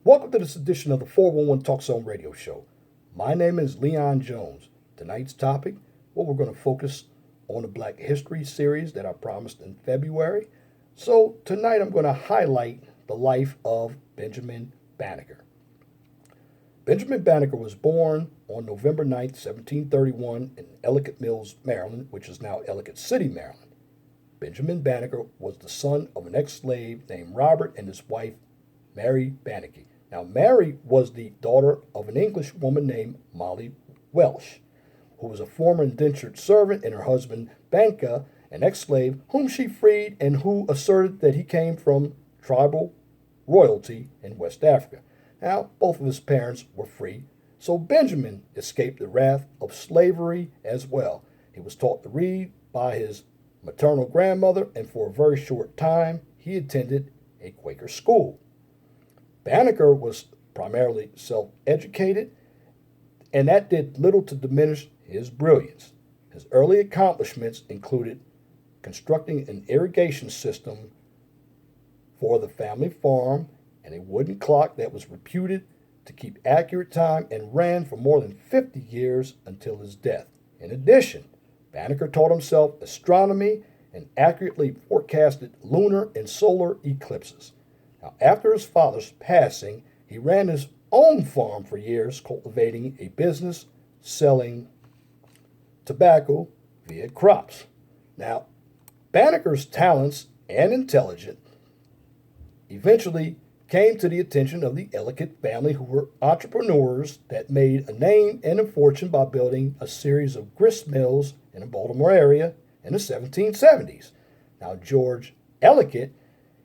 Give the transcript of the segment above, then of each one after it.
Welcome to this edition of the 411 Talk Zone Radio Show. My name is Leon Jones. Tonight's topic, well, we're going to focus on the Black History series that I promised in February. So tonight I'm going to highlight the life of Benjamin Bannaker. Benjamin Bannaker was born on November 9th, 1731 in Ellicott Mills, Maryland, which is now Ellicott City, Maryland. Benjamin Bannaker was the son of an ex-slave named Robert and his wife, Mary Bannaker. Now, Mary was the daughter of an English woman named Molly Welsh, who was a former indentured servant, and her husband, Bannaker, an ex-slave, whom she freed and who asserted that he came from tribal royalty in West Africa. Now, both of his parents were free, so Benjamin escaped the wrath of slavery as well. He was taught to read by his maternal grandmother, and for a very short time, he attended a Quaker school. Bannaker was primarily self-educated, and that did little to diminish his brilliance. His early accomplishments included constructing an irrigation system for the family farm and a wooden clock that was reputed to keep accurate time and ran for more than 50 years until his death. In addition, Bannaker taught himself astronomy and accurately forecasted lunar and solar eclipses. Now, after his father's passing, he ran his own farm for years, cultivating a business selling tobacco via crops. Now, Bannaker's talents and intelligence eventually came to the attention of the Ellicott family, who were entrepreneurs that made a name and a fortune by building a series of grist mills in the Baltimore area in the 1770s. Now, George Ellicott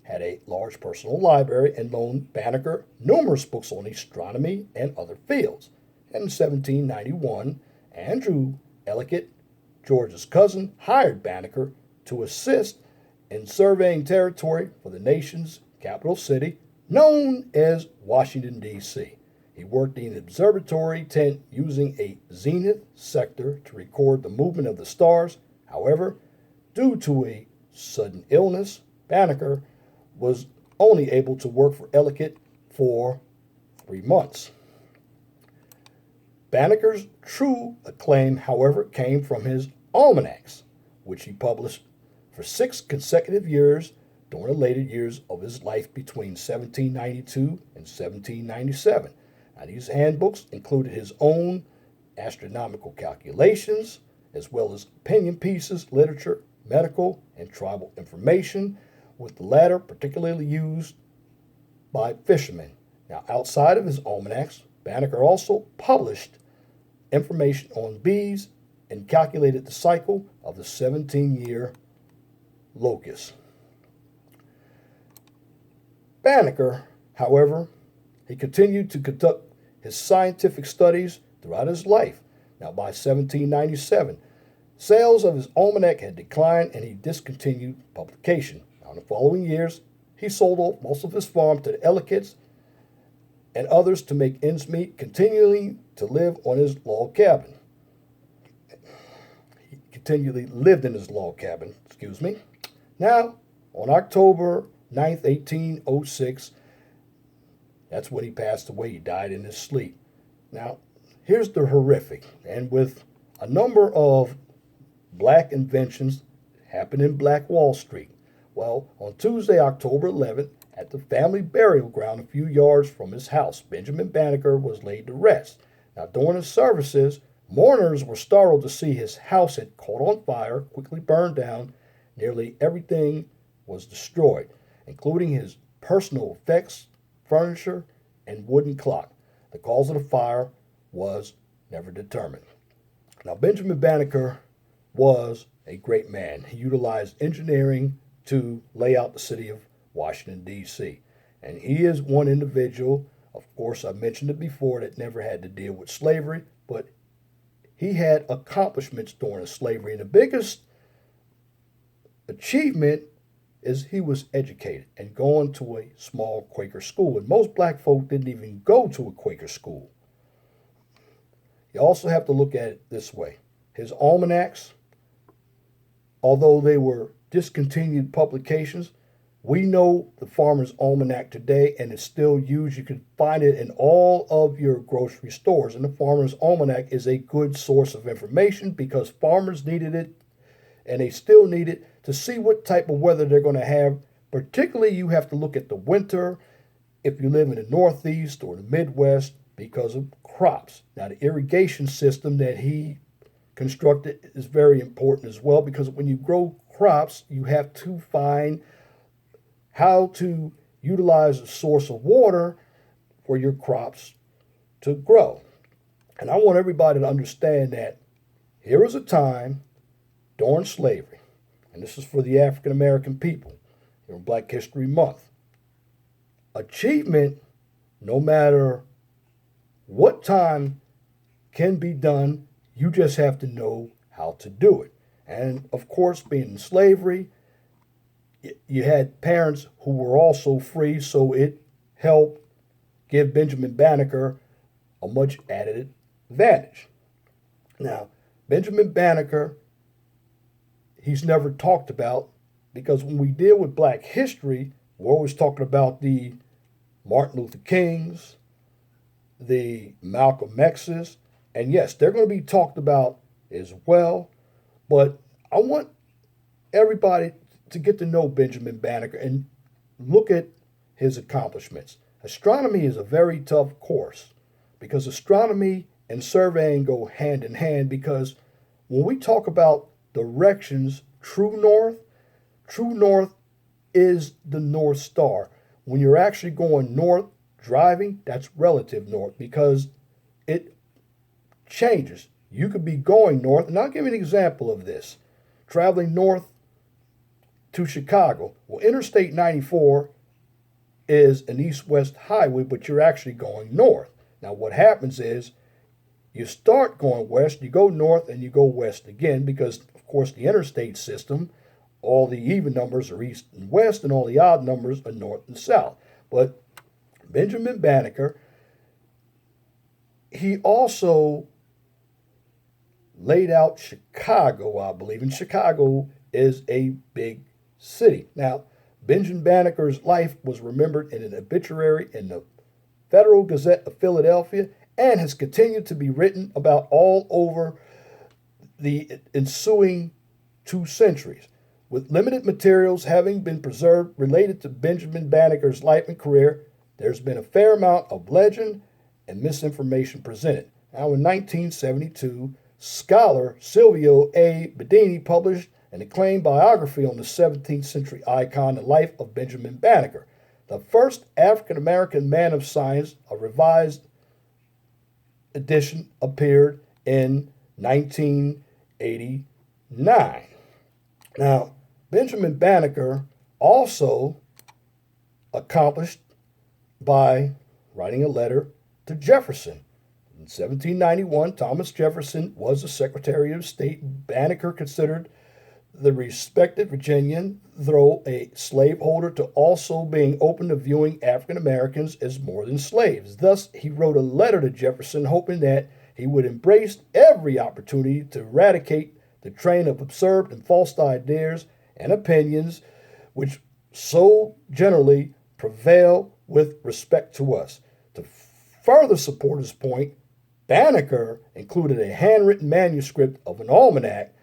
had a large personal library and loaned Bannaker numerous books on astronomy and other fields. In 1791, Andrew Ellicott, George's cousin, hired Bannaker to assist in surveying territory for the nation's capital city, known as Washington, D.C. He worked in an observatory tent using a zenith sector to record the movement of the stars. However, due to a sudden illness, Bannaker was only able to work for Ellicott for 3 months. Bannaker's true acclaim, however, came from his almanacs, which he published for 6 consecutive years during the later years of his life between 1792 and 1797. Now, these handbooks included his own astronomical calculations, as well as opinion pieces, literature, medical, and tribal information, with the latter particularly used by fishermen. Now, outside of his almanacs, Bannaker also published information on bees and calculated the cycle of the 17-year locust. Bannaker, however, he continued to conduct his scientific studies throughout his life. Now, by 1797, sales of his almanac had declined and he discontinued publication. Now, in the following years, he sold off most of his farm to the Ellicotts and others to make ends meet, continuing to live on his log cabin. He continually lived in his log cabin, Now, on October 9th, 1806, that's when he passed away. He died in his sleep. Now, here's the horrific, and with a number of black inventions happened in Black Wall Street. Well, on Tuesday, October 11th, at the family burial ground a few yards from his house, Benjamin Bannaker was laid to rest. Now, during the services, mourners were startled to see his house had caught on fire, quickly burned down. Nearly everything was destroyed, including his personal effects, furniture, and wooden clock. The cause of the fire was never determined. Now, Benjamin Bannaker was a great man. He utilized engineering to lay out the city of Washington, D.C. And he is one individual, of course, I mentioned it before, that never had to deal with slavery, but he had accomplishments during slavery. And the biggest achievement is he was educated and going to a small Quaker school. And most black folk didn't even go to a Quaker school. You also have to look at it this way. His almanacs, although they were discontinued publications, We know the Farmer's Almanac today, and it's still used. You can find it in all of your grocery stores. And the Farmer's Almanac is a good source of information because farmers needed it, and they still need it to see what type of weather they're going to have. Particularly, you have to look at the winter if you live in the Northeast or the Midwest because of crops. Now, the irrigation system that he constructed is very important as well because when you grow crops, you have to find how to utilize a source of water for your crops to grow. And I want everybody to understand that here is a time during slavery, and this is for the African American people in Black History Month. Achievement, no matter what time, can be done. You just have to know how to do it. And of course, being in slavery, you had parents who were also free, so it helped give Benjamin Bannaker a much added advantage. Now, Benjamin Bannaker, he's never talked about because when we deal with Black history, we're always talking about the Martin Luther Kings, the Malcolm X's, and yes, they're going to be talked about as well, but I want everybody to get to know Benjamin Bannaker and look at his accomplishments. Astronomy is a very tough course because astronomy and surveying go hand in hand because when we talk about directions, true north is the North Star. When you're actually going north driving, that's relative north because it changes. You could be going north, and I'll give you an example of this. Traveling north to Chicago. Well, Interstate 94 is an east-west highway, but you're actually going north. Now, what happens is you start going west, you go north, and you go west again because, of course, the interstate system, all the even numbers are east and west, and all the odd numbers are north and south. But Benjamin Bannaker, he also laid out Chicago, I believe, and Chicago is a big city. Now, Benjamin Bannaker's life was remembered in an obituary in the Federal Gazette of Philadelphia and has continued to be written about all over the ensuing 2 centuries. With limited materials having been preserved related to Benjamin Bannaker's life and career, there's been a fair amount of legend and misinformation presented. Now, in 1972, scholar Silvio A. Bedini published an acclaimed biography on the 17th century icon, The Life of Benjamin Bannaker, the first African American man of science. A revised edition appeared in 1989. Now, Benjamin Bannaker also accomplished by writing a letter to Jefferson. In 1791, Thomas Jefferson was the Secretary of State. Bannaker considered the respected Virginian, though a slaveholder, to also being open to viewing African Americans as more than slaves. Thus, he wrote a letter to Jefferson hoping that he would embrace every opportunity to eradicate the train of absurd and false ideas and opinions which so generally prevail with respect to us. To further support his point, Bannaker included a handwritten manuscript of an almanac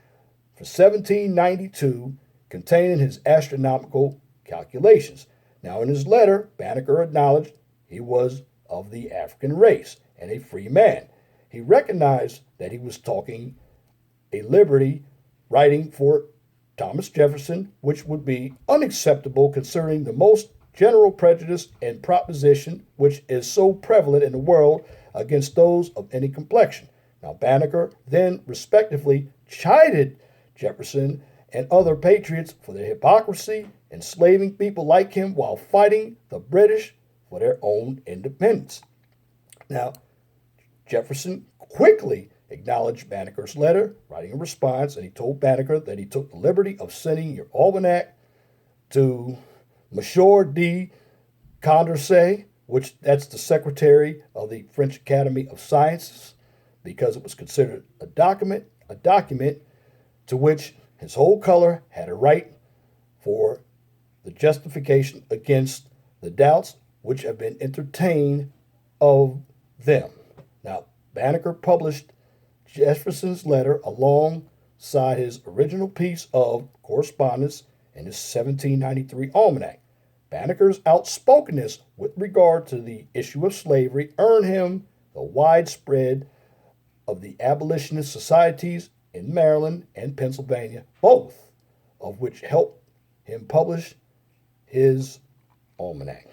for 1792 containing his astronomical calculations. Now, in his letter, Bannaker acknowledged he was of the African race and a free man. He recognized that he was talking a liberty writing for Thomas Jefferson, which would be unacceptable concerning the most general prejudice and proposition which is so prevalent in the world against those of any complexion. Now, Bannaker then respectively chided Jefferson and other patriots for their hypocrisy, enslaving people like him while fighting the British for their own independence. Now, Jefferson quickly acknowledged Bannaker's letter, writing a response, and he told Bannaker that he took the liberty of sending your almanac to Monsieur de Condorcet, which that's the secretary of the French Academy of Sciences, because it was considered a document to which his whole color had a right for the justification against the doubts which have been entertained of them. Now, Bannaker published Jefferson's letter alongside his original piece of correspondence in his 1793 almanac. Bannaker's outspokenness with regard to the issue of slavery earned him the widespread of the abolitionist societies in Maryland and Pennsylvania, both of which helped him publish his almanac.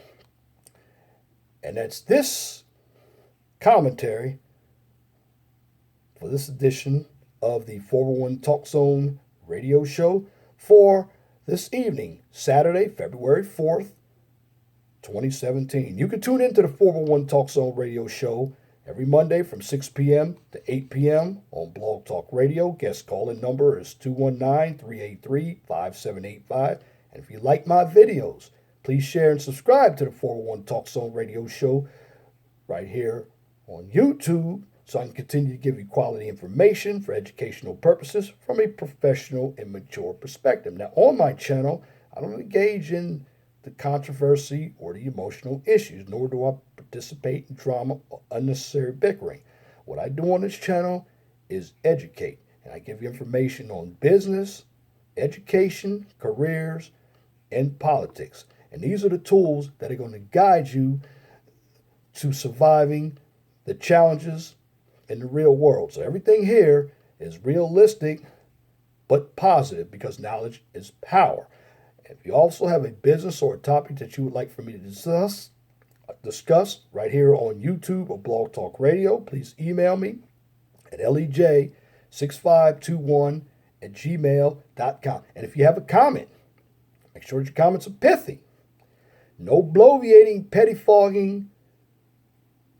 And that's this commentary for this edition of the 411 Talk Zone radio show for this evening, Saturday, February 4th, 2017. You can tune into the 411 Talk Zone radio show every Monday from 6 p.m. to 8 p.m. on Blog Talk Radio. Guest call-in number is 219-383-5785. And if you like my videos, please share and subscribe to the 401 Talk Zone radio show right here on YouTube so I can continue to give you quality information for educational purposes from a professional and mature perspective. Now, on my channel, I don't engage in the controversy or the emotional issues, nor do I participate in drama or unnecessary bickering. What I do on this channel is educate, and I give you information on business, education, careers, and politics. And these are the tools that are going to guide you to surviving the challenges in the real world. So everything here is realistic but positive because knowledge is power. If you also have a business or a topic that you would like for me to discuss right here on YouTube or Blog Talk Radio, please email me at lej6521@gmail.com. And if you have a comment, make sure your comments are pithy. No bloviating, pettifogging,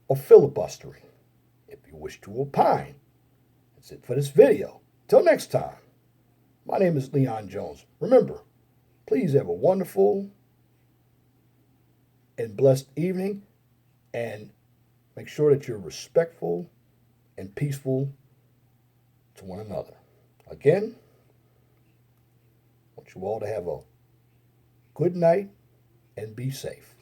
or filibustering. If you wish to opine, that's it for this video. Till next time, my name is Leon Jones. Remember, please have a wonderful and blessed evening, and make sure that you're respectful and peaceful to one another. Again, I want you all to have a good night and be safe.